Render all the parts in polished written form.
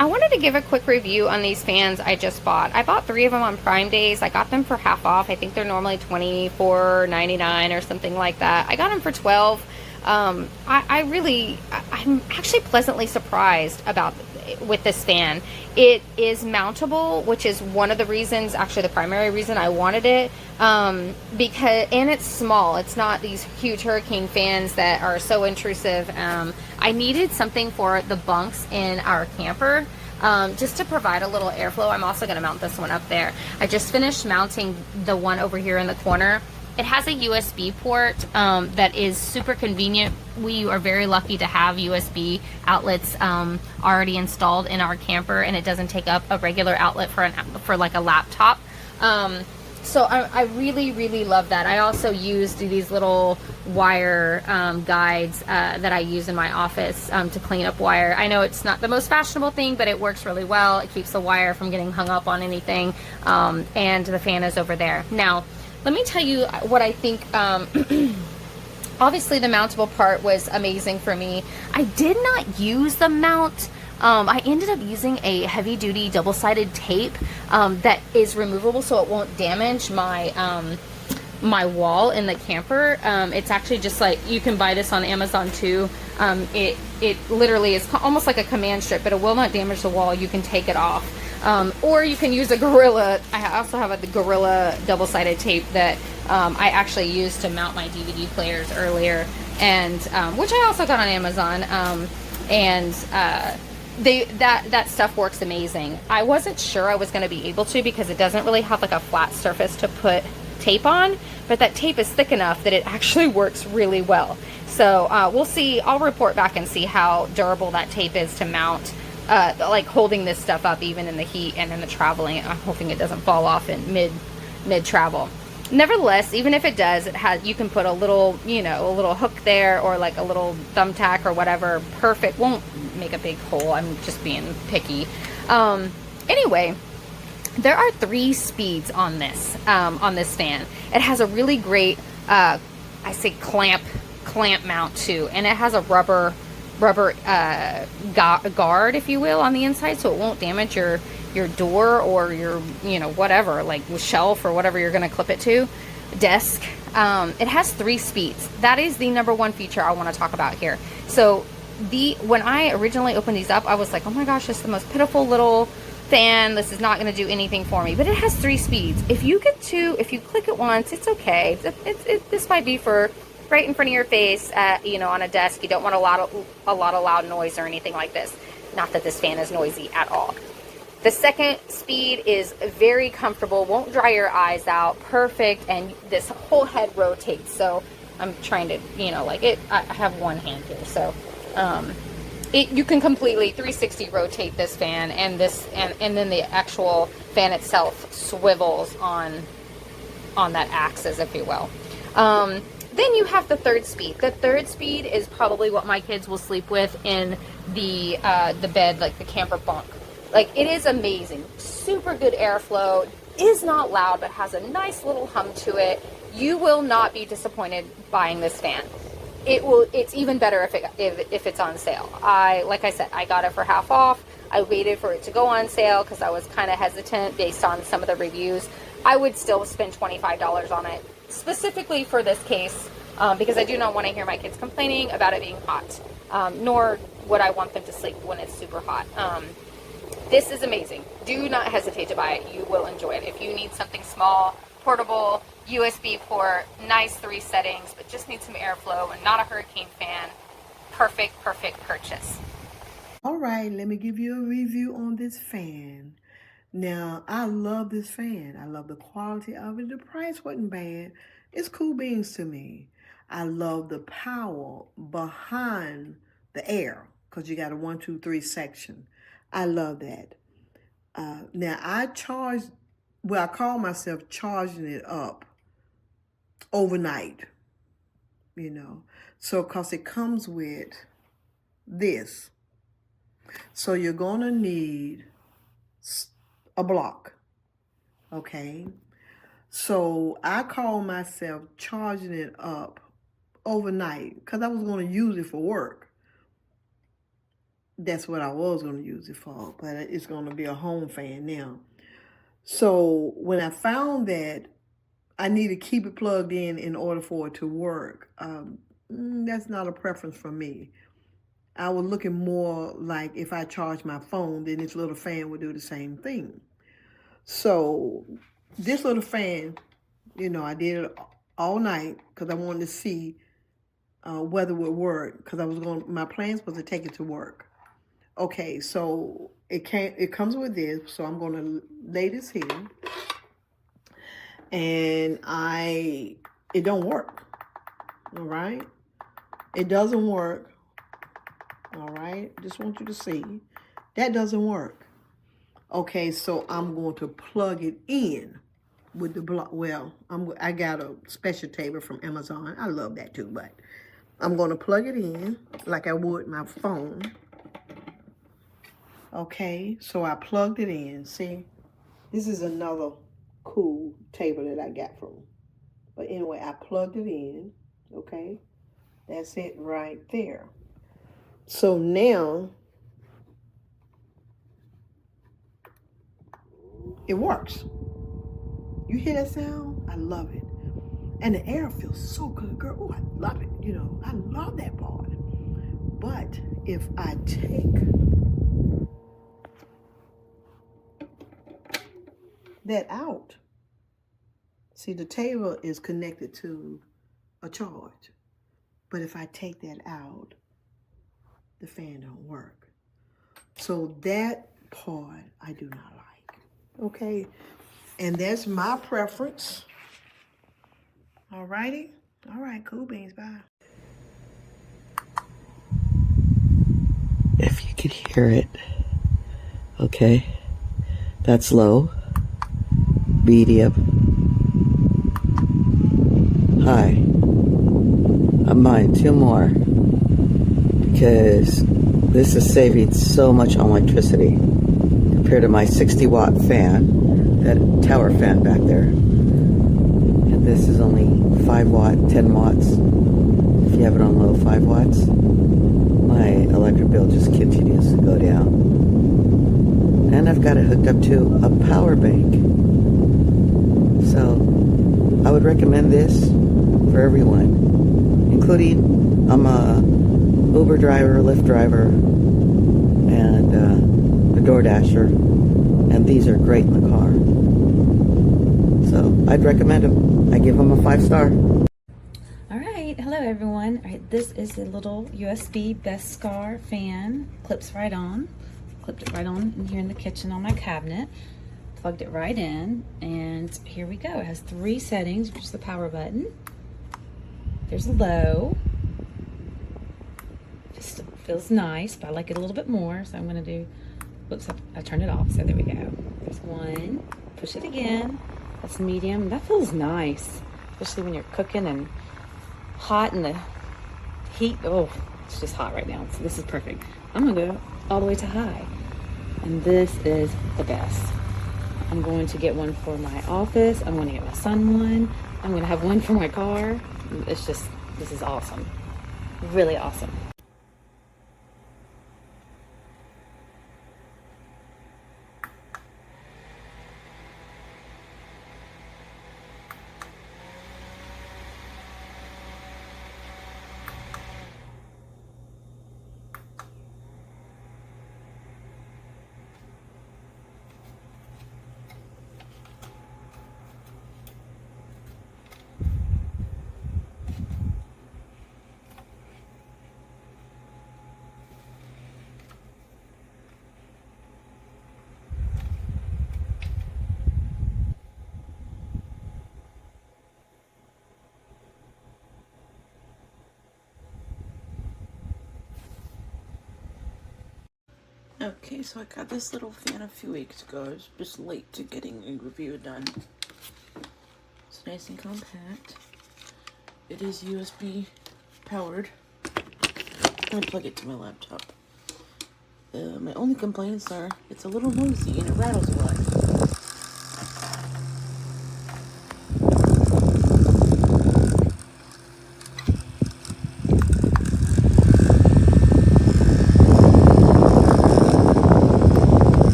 I wanted to give a quick review on these fans I just bought. I bought 3 of them on Prime Days. I got them for half off. I think they're normally $24.99 or something like that. I got them for 12. I'm actually pleasantly surprised about with this fan. It is mountable, which is one of the reasons, actually the primary reason I wanted it, and it's small. It's not these huge hurricane fans that are so intrusive. I needed something for the bunks in our camper, just to provide a little airflow. I'm also going to mount this one up there. I just finished mounting the one over here in the corner. It has a USB port that is super convenient. We are very lucky to have USB outlets already installed in our camper, and it doesn't take up a regular outlet for like a laptop. So I really, really love that. I also used these little wire guides that I use in my office to clean up wire. I know it's not the most fashionable thing, but it works really well. It keeps the wire from getting hung up on anything, and the fan is over there. Now, let me tell you what I think. Obviously, the mountable part was amazing for me. I did not use the mount. I ended up using a heavy-duty double-sided tape that is removable, so it won't damage my my wall in the camper. It's actually just like, you can buy this on Amazon too. It literally is almost like a command strip, but it will not damage the wall. You can take it off. Or you can use a Gorilla. I also have the Gorilla double-sided tape that I actually used to mount my DVD players earlier, and which I also got on Amazon. That stuff works amazing. I wasn't sure I was going to be able to, because it doesn't really have like a flat surface to put tape on, but that tape is thick enough that it actually works really well. So we'll see. I'll report back and see how durable that tape is to mount, like holding this stuff up even in the heat and in the traveling. I'm hoping it doesn't fall off in mid travel. Nevertheless, even if it does, you can put a little, a little hook there, or like a little thumbtack or whatever. Perfect. Won't make a big hole. I'm just being picky. Anyway, there are 3 speeds on this fan. It has a really great, I say clamp mount too, and it has a rubber guard, if you will, on the inside, so it won't damage your door or your whatever, like shelf or whatever you're going to clip it to, desk. It has 3 speeds. That is the number one feature I want to talk about here. So when I originally opened these up, I was like, oh my gosh, this is the most pitiful little fan. This is not going to do anything for me. But it has 3 speeds. If you click it once, it's okay. This might be for right in front of your face, on a desk. You don't want a lot of loud noise or anything like this. Not that this fan is noisy at all. The second speed is very comfortable, won't dry your eyes out, perfect, and this whole head rotates. So I'm trying to, I have one hand here, so you can completely 360 rotate this fan, and then the actual fan itself swivels on that axis, if you will. Then you have the 3rd speed. The 3rd speed is probably what my kids will sleep with in the bed, like the camper bunk. Like, it is amazing. Super good airflow. Is not loud, but has a nice little hum to it. You will not be disappointed buying this fan. It's even better if it's on sale. Like I said, I got it for half off. I waited for it to go on sale because I was kind of hesitant based on some of the reviews. I would still spend $25 on it, specifically for this case, because I do not want to hear my kids complaining about it being hot, nor would I want them to sleep when it's super hot. This is amazing. Do not hesitate to buy it. You will enjoy it. If you need something small, portable, USB port, nice 3 settings, but just need some airflow and not a hurricane fan, perfect purchase. All right, let me give you a review on this fan. Now, I love this fan. I love the quality of it. The price wasn't bad. It's cool beans to me. I love the power behind the air, because you got a 1, 2, 3 section. I love that. Now, I call myself charging it up overnight, So, because it comes with this. So, you're going to need a block, okay? So, I call myself charging it up overnight because I was going to use it for work. That's what I was going to use it for, but it's going to be a home fan now. So when I found that I need to keep it plugged in order for it to work, that's not a preference for me. I was looking more like if I charge my phone, then this little fan would do the same thing. So this little fan, I did it all night because I wanted to see whether it would work, because my plans was to take it to work. Okay, so it comes with this, so I'm going to lay this here, and it don't work. All right, it doesn't work. All right, just want you to see that doesn't work. Okay, so I'm going to plug it in with the block. Well, I got a special table from Amazon. I love that too, but I'm going to plug it in like I would my phone. Okay, so I plugged it in. See, this is another cool table that I got from. But anyway, I plugged it in. Okay, that's it right there. So now it works. You hear that sound? I love it. And the air feels so good, girl. Oh, I love it. I love that part. But if I take that out, see, the table is connected to a charge. But if I take that out, the fan don't work. So that part I do not like. Okay, and that's my preference. All righty. All right, cool beans, bye. If you could hear it, okay, that's low, medium, high. I'm buying 2 more because this is saving so much on electricity compared to my 60-watt fan, that tower fan back there. And this is only 5 watt, 10 watts. If you have it on low, 5 watts. My electric bill just continues to go down. And I've got it hooked up to a power bank. So I would recommend this for everyone, including I'm a Uber driver, Lyft driver, and a DoorDasher, and these are great in the car. So I'd recommend them. I give them a 5-star. Hello everyone. All right, this is a little USB BESKAR fan. Clips right on. Clipped it right on in here in the kitchen on my cabinet. Plugged it right in, and here we go. It has 3 settings, which is the power button. There's low. Just feels nice, but I like it a little bit more, so I'm gonna do, whoops, I turned it off, so there we go. There's 1. Push it again. That's medium. That feels nice, especially when you're cooking and hot in the heat. Oh, it's just hot right now, so this is perfect. I'm gonna go all the way to high, and this is the best. I'm going to get one for my office. I'm going to get my son one. I'm going to have one for my car. It's just, this is awesome. Really awesome. Okay, so I got this little fan a few weeks ago. I was just late to getting a review done. It's nice and compact. It is USB powered. I'm gonna plug it to my laptop. My only complaints are it's a little noisy and it rattles a lot.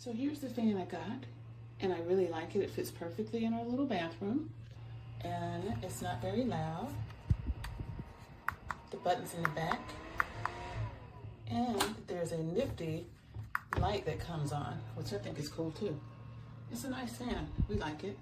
So here's the fan I got, and I really like it. It fits perfectly in our little bathroom, and it's not very loud. The button's in the back, and there's a nifty light that comes on, which I think is cool too. It's a nice fan. We like it.